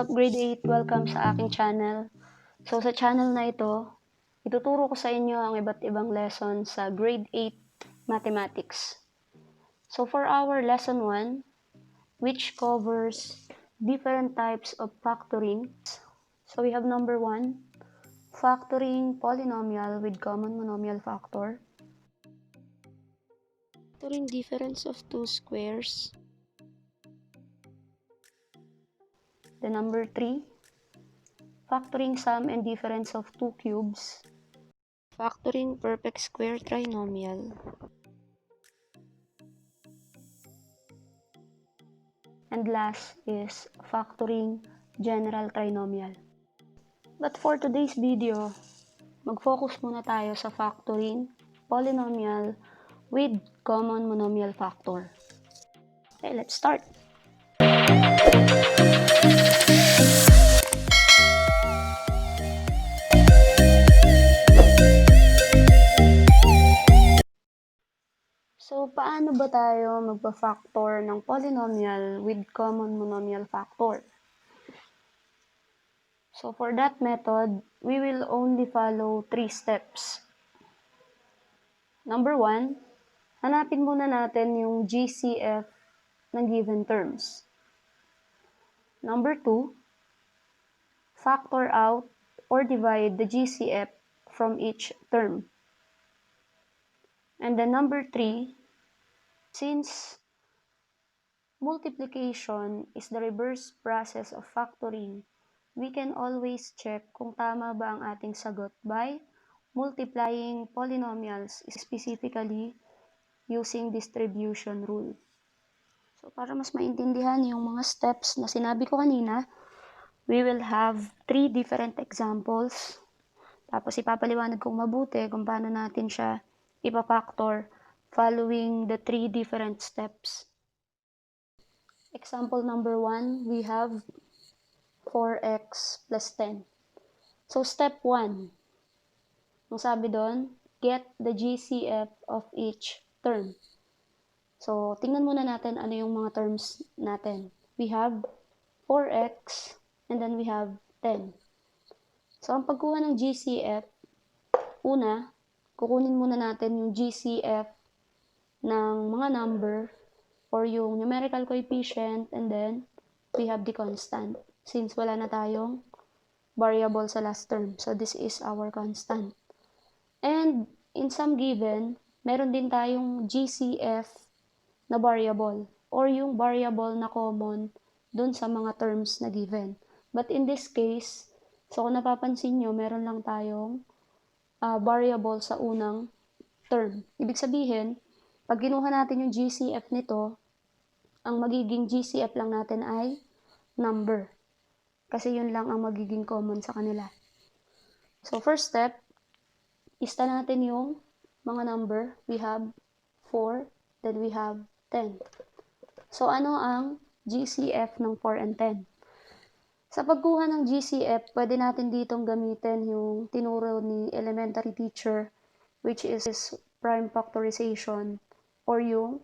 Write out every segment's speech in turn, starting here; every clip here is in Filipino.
up, grade 8? Welcome sa aking channel. So sa channel na ito, ituturo ko sa inyo ang iba't ibang lesson sa grade 8 mathematics. So for our lesson 1, which covers different types of factoring. So we have number 1, factoring polynomial with common monomial factor. Factoring difference of two squares. The number 3, factoring sum and difference of two cubes. Factoring perfect square trinomial. And last is factoring general trinomial. But for today's video, mag-focus muna tayo sa factoring polynomial with common monomial factor. Okay, let's start. So, paano ba tayo magpa-factor ng polynomial with common monomial factor? So, for that method, we will only follow 3 steps. Number 1, hanapin muna natin yung GCF ng given terms. Number 2, factor out or divide the GCF from each term. And then number 3, since multiplication is the reverse process of factoring, we can always check kung tama ba ang ating sagot by multiplying polynomials, specifically using distribution rule. So, para mas maintindihan yung mga steps na sinabi ko kanina, we will have 3 different examples. Tapos, ipapaliwanag kong mabuti kung paano natin siya ipapactor following the 3 different steps. Example number 1, we have 4x plus 10. So, step 1, ang sabi doon, get the GCF of each term. So, tingnan muna natin ano yung mga terms natin. We have 4x and then we have 10. So, ang pagkuha ng GCF, una, kukunin muna natin yung GCF ng mga number or yung numerical coefficient, and then we have the constant. Since wala na tayong variable sa last term. So, this is our constant. And in some given, meron din tayong GCF na variable or yung variable na common dun sa mga terms na given. But in this case, so kung napapansin nyo, meron lang tayong variable sa unang term. Ibig sabihin, pag kinuha natin yung GCF nito, ang magiging GCF lang natin ay number. Kasi yun lang ang magiging common sa kanila. So, first step, ista natin yung mga number. We have 4, then we have 10. So, ano ang GCF ng 4 and 10? Sa pagkuha ng GCF, pwede natin ditong gamitin yung tinuro ni elementary teacher, which is prime factorization, or yung,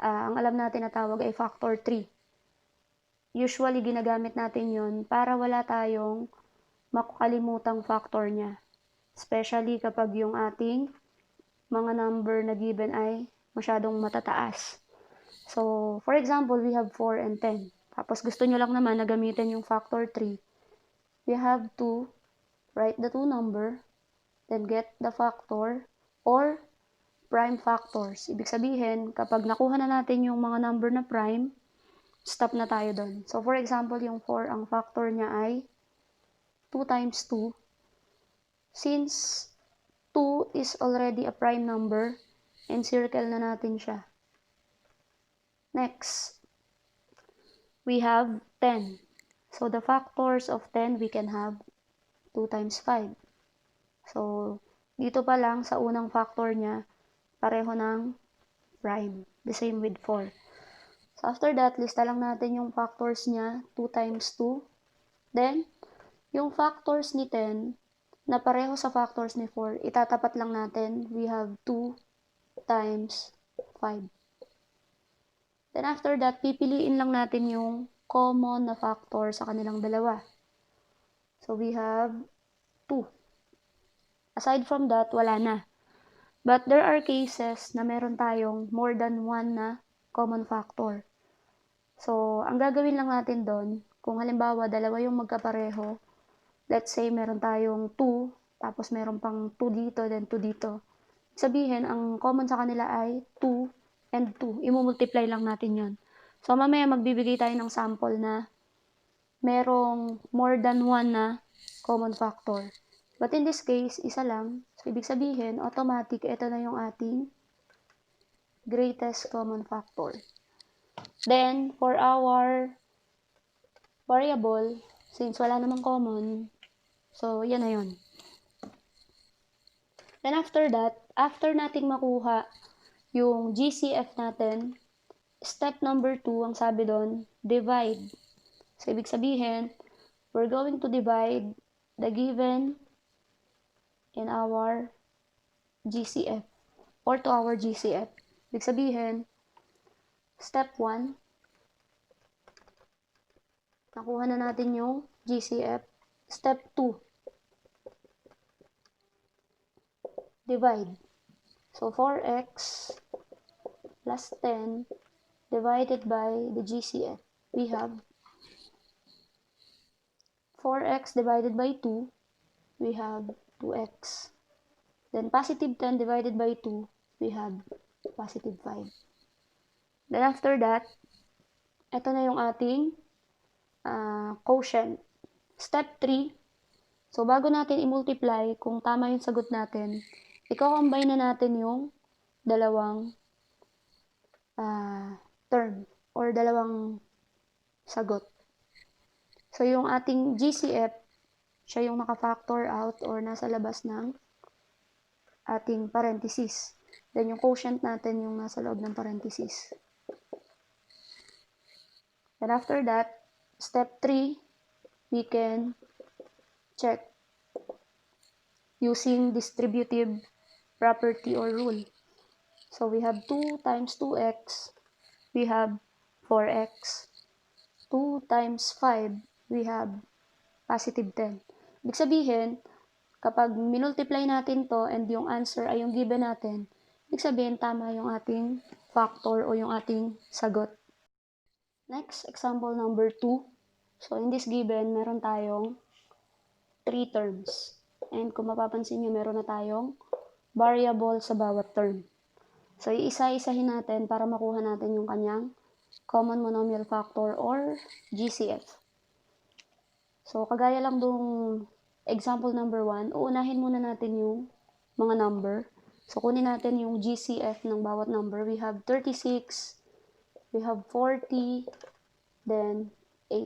ang alam natin na tawag ay factor 3. Usually, ginagamit natin yon para wala tayong makakalimutang factor niya. Especially kapag yung ating mga number na given ay masyadong matataas. So, for example, we have 4 and 10. Tapos gusto nyo lang naman na gamitin yung factor 3. We have to write the two number, then get the factor or prime factors. Ibig sabihin, kapag nakuha na natin yung mga number na prime, stop na tayo doon. So, for example, yung 4, ang factor niya ay 2 times 2. Since 2 is already a prime number, encircle na natin siya. Next, we have 10. So, the factors of 10, we can have 2 times 5. So, dito pa lang sa unang factor niya, pareho ng prime. The same with 4. So, after that, lista lang natin yung factors niya, 2 times 2. Then, yung factors ni 10, na pareho sa factors ni 4, itatapat lang natin. We have 2 times 5. Then after that, pipiliin lang natin yung common na factor sa kanilang dalawa. So, we have 2. Aside from that, wala na. But there are cases na meron tayong more than 1 na common factor. So, ang gagawin lang natin doon, kung halimbawa dalawa yung magkapareho, let's say meron tayong 2, tapos meron pang 2 dito, then 2 dito. Sabihin, ang common sa kanila ay 2 and 2. Imumultiply lang natin yon. So, mamaya magbibigay tayo ng sample na merong more than 1 na common factor. But in this case, isa lang. So, ibig sabihin, automatic, ito na yung ating greatest common factor. Then, for our variable, since wala namang common, so, yan na yun. Then after that, after nating makuha yung GCF natin, step number 2, ang sabi doon, divide. So, ibig sabihin, we're going to divide the given in our GCF or to our GCF. Ibig sabihin, step 1, nakuha na natin yung GCF. Step 2, divide. So, 4x plus 10 divided by the GCF. We have 4x divided by 2, we have 2x. Then, positive 10 divided by 2, we have positive 5. Then, after that, ito na yung ating quotient. Step 3, so bago natin i-multiply, kung tama yung sagot natin, i-combine na natin yung dalawang term or dalawang sagot. So, yung ating GCF, siya yung naka-factor out or nasa labas ng ating parenthesis. Then, yung quotient natin yung nasa loob ng parenthesis. Then, after that, step 3, we can check using distributive property or rule. So, we have 2 times 2x, we have 4x. 2 times 5, we have positive 10. Ibig sabihin, kapag minultiply natin to and yung answer ay yung given natin, ibig sabihin tama yung ating factor o yung ating sagot. Next, example number 2. So, in this given, meron tayong 3 terms. And kung mapapansin nyo, meron na tayong variable sa bawat term. So, iisa-isahin natin para makuha natin yung kanyang Common Monomial Factor or GCF. So, kagaya lang dong example number 1, uunahin muna natin yung mga number. So, kunin natin yung GCF ng bawat number. We have 36, we have 40, then 8.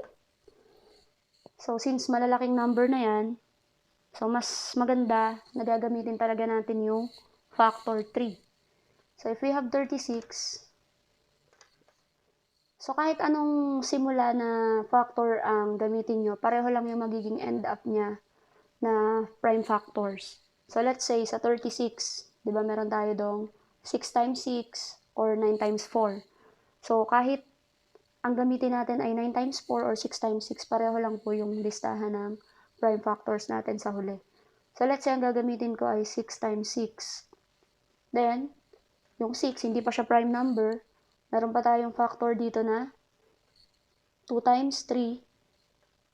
So, since malalaking number na yan, so mas maganda na gagamitin talaga natin yung factor 3. So, if we have 36, so kahit anong simula na factor ang gamitin nyo, pareho lang yung magiging end up niya na prime factors. So, let's say sa 36, di ba meron tayo dong 6 times 6 or 9 times 4. So, kahit ang gamitin natin ay 9 times 4 or 6 times 6, pareho lang po yung listahan ng prime factors natin sa huli. So, let's say ang gagamitin ko ay 6 times 6. Then, yung 6, hindi pa siya prime number. Meron pa tayong factor dito na 2 times 3.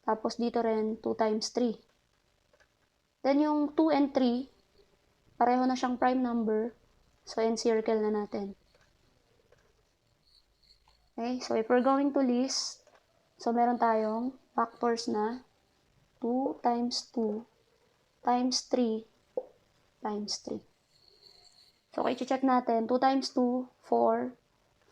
Tapos dito rin 2 times 3. Then yung 2 and 3, pareho na siyang prime number. So, encircle na natin. Okay, so if we're going to list, so meron tayong factors na 2 times 2 times 3 times 3. So, i-check natin. 2 times 2, 4.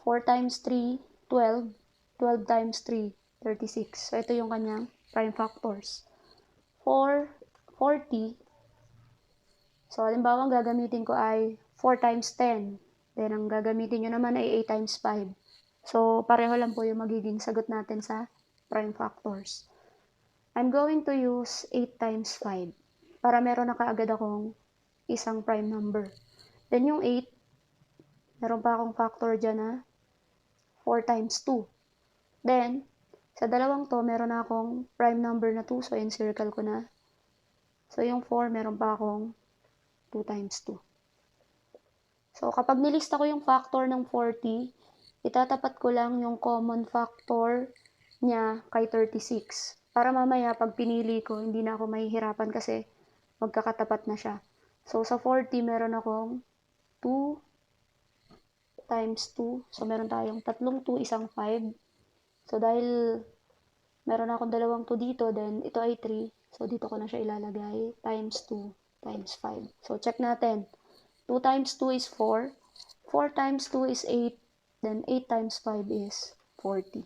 4 times 3, 12. 12 times 3, 36. So, ito yung kanyang prime factors. 4, 40. So, halimbawa, ang gagamitin ko ay 4 times 10. Then, ang gagamitin nyo naman ay 8 times 5. So, pareho lang po yung magiging sagot natin sa prime factors. I'm going to use 8 times 5 para meron na kaagad akong isang prime number. Then, yung 8, meron pa akong factor dyan na 4 times 2. Then, Sa dalawang to, meron na akong prime number na 2. So, encircle ko na. So, yung 4, meron pa akong 2 times 2. So, kapag nilista ko yung factor ng 40, itatapat ko lang yung common factor niya kay 36. Para mamaya, pag pinili ko, hindi na ako mahihirapan kasi magkakatapat na siya. So, sa 40, meron akong 2 times 2. So, meron tayong tatlong 2, isang 5. So, dahil meron akong dalawang 2 dito, then ito ay 3. So, dito ko na siya ilalagay. Times 2 times 5. So, check natin. 2 times 2 is 4. 4 times 2 is 8. Then, 8 times 5 is 40.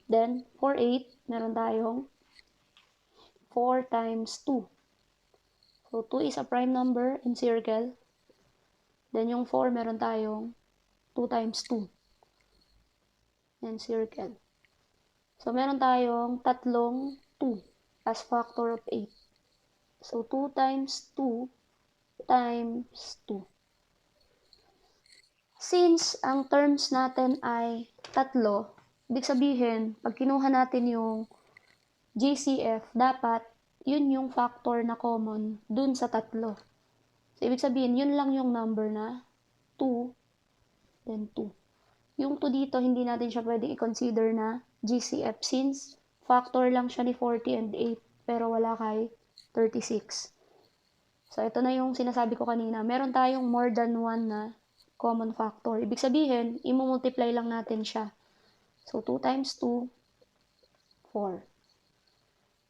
Then, for 8, meron tayong 4 times 2. So, 2 is a prime number in circle. Then, yung 4, meron tayong 2 times 2 in circle. So, meron tayong tatlong 2 as factor of 8. So, 2 times 2 times 2. Since ang terms natin ay tatlo, ibig sabihin, pag kinuha natin yung GCF, dapat yun yung factor na common dun sa tatlo. So, ibig sabihin, yun lang yung number na 2, then 2. Yung 2 dito, hindi natin siya pwedeng i-consider na GCF since factor lang siya ni 40 and 8, pero wala kay 36. So, ito na yung sinasabi ko kanina. Meron tayong more than 1 na common factor. Ibig sabihin, i-multiply lang natin siya. So, 2 times 2, 4.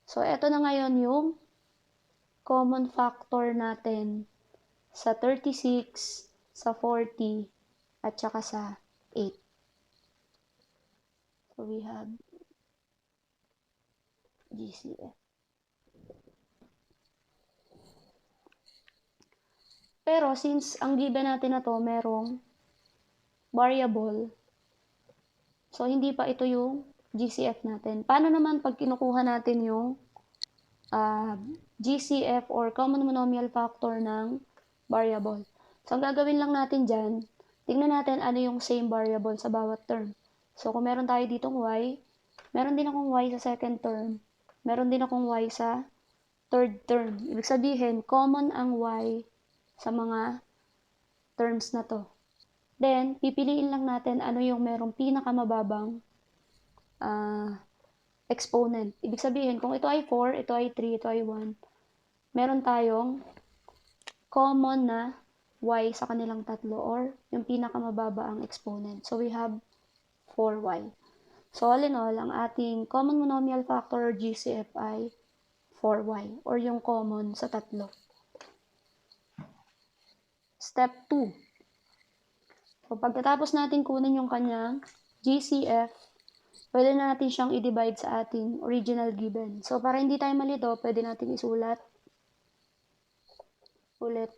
So, ito na ngayon yung common factor natin sa 36, sa 40, at saka sa 8. So, we have GCF. Pero, since ang given natin na to, merong variable, so, hindi pa ito yung GCF natin. Paano naman pag kinukuha natin yung GCF or Common Monomial Factor ng variable? So, ang gagawin lang natin dyan, tingnan natin ano yung same variable sa bawat term. So, kung meron tayo ditong y, meron din akong y sa second term, meron din akong y sa third term. Ibig sabihin, common ang y sa mga terms na to. Then, pipiliin lang natin ano yung merong pinakamababang exponent. Ibig sabihin, kung ito ay 4, ito ay 3, ito ay 1, meron tayong common na y sa kanilang tatlo or yung pinakamababa ang exponent. So, we have 4y. So, all in all, ang ating common monomial factor or GCF ay 4y or yung common sa tatlo. Step 2. So, pagkatapos natin kunin yung kanyang GCF, pwede na natin siyang i-divide sa ating original given. So, para hindi tayo malito, pwede natin isulat ulit.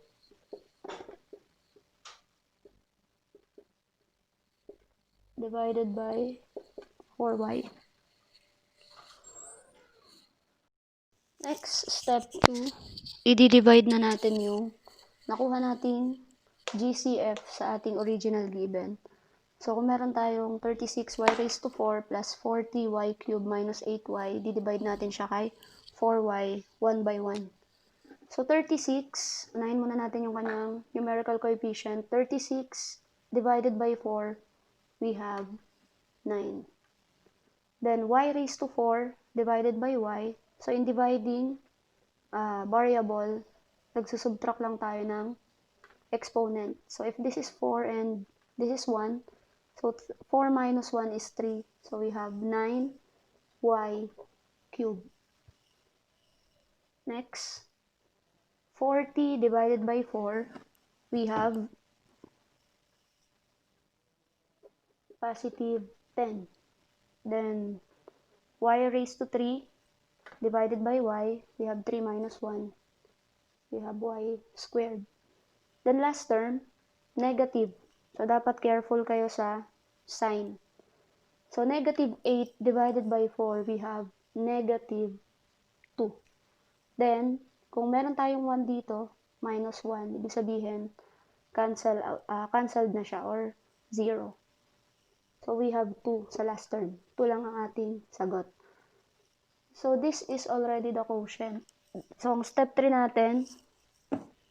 Divided by 4y. Next, step 2, i-divide na natin yung nakuha nating GCF sa ating original given. So, kung meron tayong 36y raised to 4 plus 40y cubed minus 8y, di-divide natin siya kay 4y, 1 by 1. So, 36, unahin muna natin yung kanyang numerical coefficient. 36 divided by 4, we have 9. Then, y raised to 4 divided by y. So, in dividing variable, nagsusubtract lang tayo ng exponent. So, if this is 4 and this is 1, so 4 minus 1 is 3. So, we have 9y cubed. Next, 40 divided by 4, we have positive 10. Then, y raised to 3 divided by y, we have 3 minus 1. We have y squared. Then, last term, negative. So, dapat careful kayo sa sign. So, negative 8 divided by 4, we have negative 2. Then, kung meron tayong 1 dito, minus 1, ibig sabihin, canceled na siya or 0. So, we have 2 sa last term. 2 lang ang ating sagot. So, this is already the quotient. So, ang step 3 natin,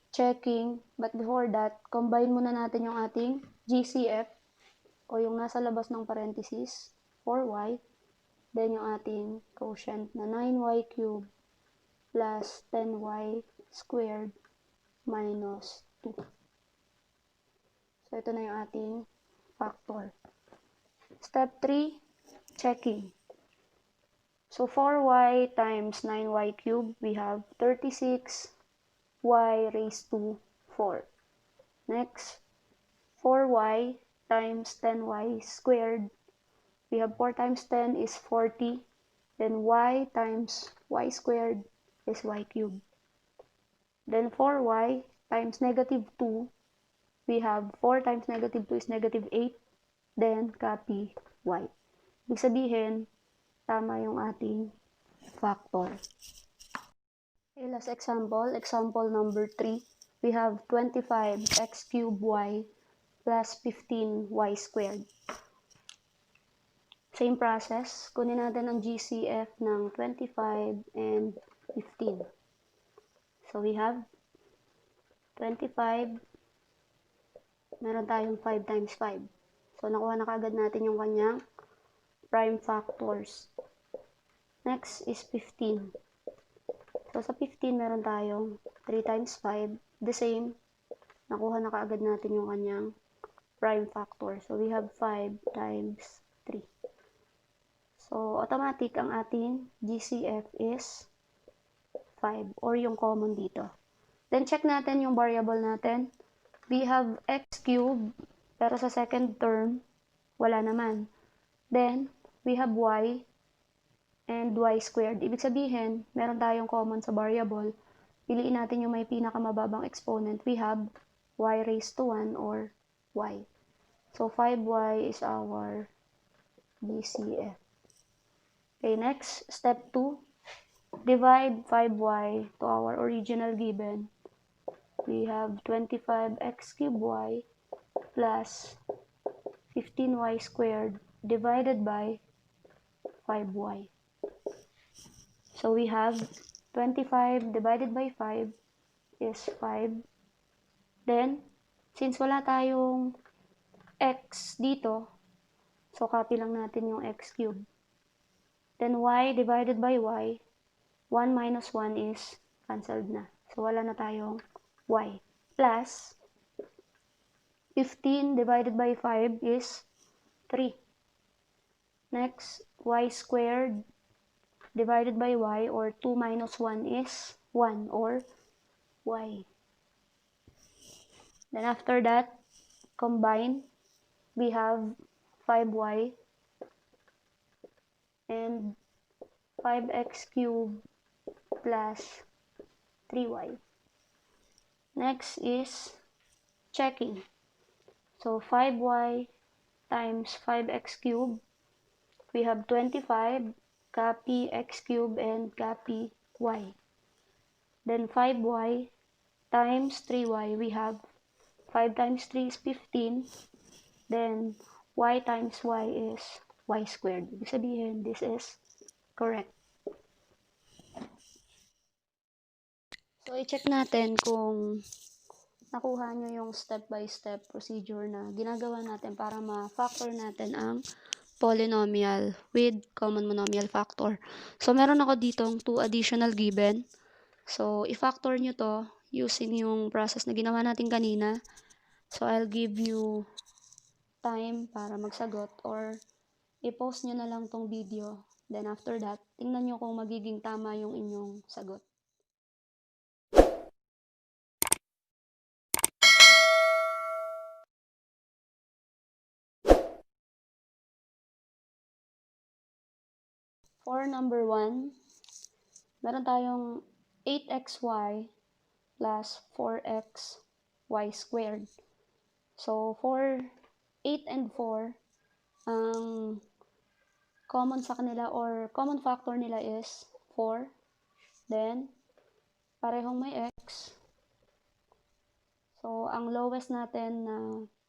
checking. But before that, combine muna natin yung ating GCF o yung nasa labas ng parenthesis, 4y. Then, yung ating quotient na 9y cubed plus 10y squared minus 2. So, ito na yung ating factor. Step 3, checking. So, 4y times 9y cubed, we have 36y raised to 4. Next, 4y times 10y squared, we have 4 times 10 is 40. Then, y times y squared is y cubed. Then, 4y times negative 2, we have 4 times negative 2 is negative 8. Then, copy y. Ibig sabihin, tama yung ating factor. Okay, last example. Example number 3. We have 25x cubed y plus 15y squared. Same process. Kunin natin ang GCF ng 25 and 15. So, we have 25. Meron tayong 5 times 5. So, nakuha na kaagad natin yung kanyang prime factors. Next is 15. So, sa 15, meron tayong 3 times 5. The same, nakuha na kaagad natin yung kanyang prime factor. So, we have 5 times 3. So, automatic ang ating GCF is 5 or yung common dito. Then, check natin yung variable natin. We have x cubed, pero sa second term, wala naman. Then, we have y and y squared. Ibig sabihin, meron tayong common sa variable. Piliin natin yung may pinakamababang exponent. We have y raised to 1 or y. So, 5y is our GCF. Okay, next, step 2. Divide 5y to our original given. We have 25x cubed y plus 15y squared divided by 5y. So, we have 25 divided by 5 is 5. Then, since wala tayong x dito, so copy lang natin yung x cubed. Then, y divided by y, 1 minus 1 is cancelled na. So, wala na tayong y. Plus, 15 divided by 5 is 3. Next, y squared divided by y, or 2 minus 1 is 1, or y. Then, after that, combine, we have 5y and 5x cubed plus 3y. Next is checking. So, 5y times 5x cubed, we have 25, copy x cubed and copy y. Then 5y times 3y, we have 5 times 3 is 15. Then y times y is y squared. Ibig sabihin, this is correct. So, i-check natin kung nakuha nyo yung step-by-step procedure na ginagawa natin para ma-factor natin ang polynomial with common monomial factor. So, meron ako ditong 2 additional given. So, i-factor nyo to using yung process na ginawa natin kanina. So, I'll give you time para magsagot or i-post nyo na lang tong video. Then, after that, tingnan nyo kung magiging tama yung inyong sagot. For number 1, meron tayong 8xy plus 4xy squared. So, for 8 and 4, ang common sa kanila or common factor nila is 4. Then, parehong may x. So, ang lowest natin na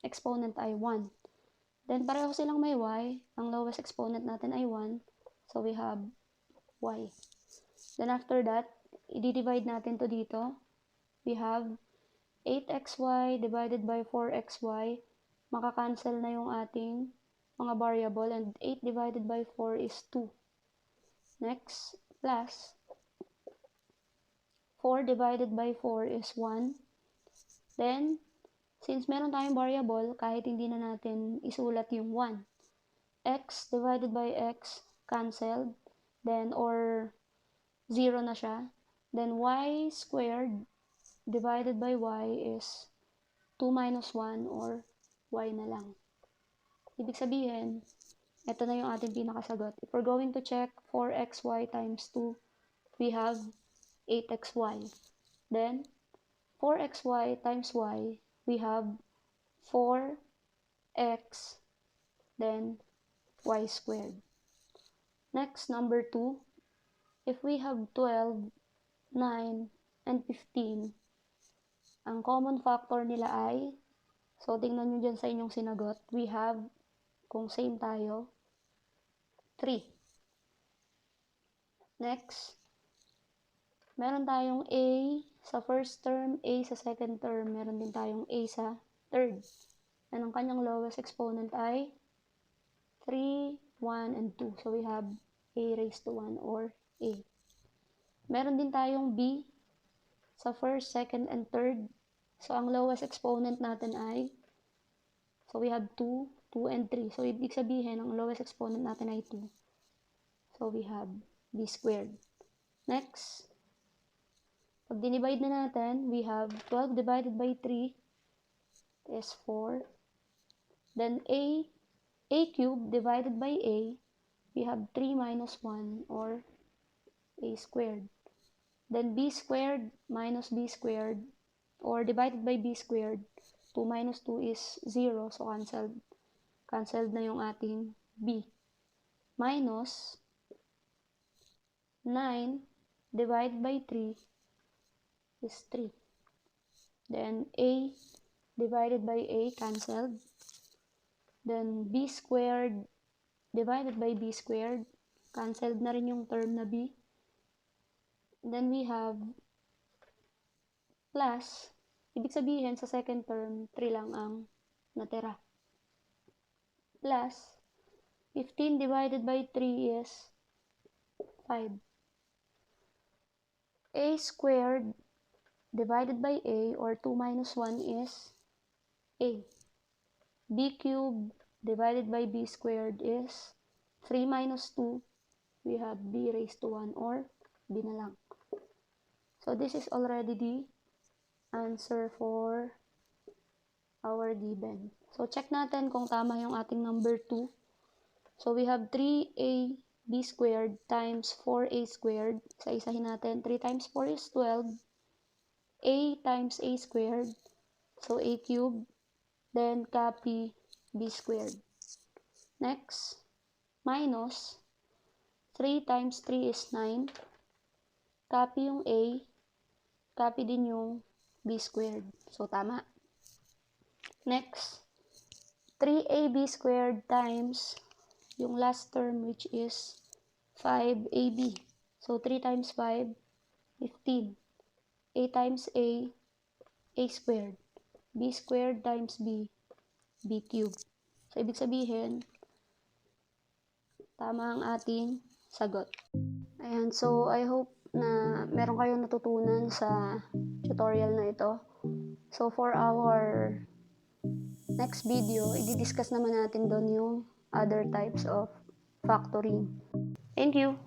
exponent ay 1. Then, pareho silang may y. Ang lowest exponent natin ay 1. So, we have y. Then, after that, i-divide natin to dito. We have 8xy divided by 4xy. Makakancel na yung ating mga variable. And 8 divided by 4 is 2. Next, plus 4 divided by 4 is 1. Then, since meron tayong variable, kahit hindi na natin isulat yung 1. X divided by x, cancelled. Then, or 0 na siya. Then, y squared divided by y is 2 minus 1 or y na lang. Ibig sabihin, ito na yung ating pinakasagot. If we're going to check 4xy times 2, we have 8xy. Then, 4xy times y, we have 4x, then y squared. Next, number 2, if we have 12, 9, and 15, ang common factor nila ay, so tingnan nyo dyan sa inyong sinagot, we have, kung same tayo, 3. Next, meron tayong a sa first term, a sa second term, meron din tayong a sa third. And ang kanyang lowest exponent ay 3, 1, and 2. So we have a raised to 1 or a. Meron din tayong b sa first, second, and third. So ang lowest exponent natin ay, so we have 2, 2, and 3. So ibig sabihin, ang lowest exponent natin ay 2. So we have b squared. Next, pag dinivide na natin, we have 12 divided by 3 is 4. Then a cubed divided by a, we have 3 minus 1 or a squared. Then b squared minus b squared or divided by b squared, 2 minus 2 is 0, so cancelled. Cancelled na yung ating b. Minus 9 divided by 3 is 3. Then a divided by a, cancelled. Then b squared divided by b squared, cancelled na rin yung term na b. Then we have plus, ibig sabihin sa second term, 3 lang ang natira. Plus, 15 divided by 3 is 5. A squared divided by a, or 2 minus 1 is a. B cubed divided by b squared is 3 minus 2. We have b raised to 1 or b na lang. So this is already the answer for our given. So check natin kung tama yung ating number 2. So we have 3ab squared times 4a squared. Sa isahin natin, 3 times 4 is 12. A times a squared. So a cubed. Then copy b squared. Next, minus 3 times 3 is 9. Copy yung a. Copy din yung b squared. So tama. Next, 3ab squared times yung last term, which is 5ab. So 3 times 5, 15. A times a squared. B squared times b cubed. So ibig sabihin, tama ang ating sagot. Ayan, so I hope na meron kayong natutunan sa tutorial na ito. So for our next video, i-discuss naman natin doon yung other types of factoring. Thank you!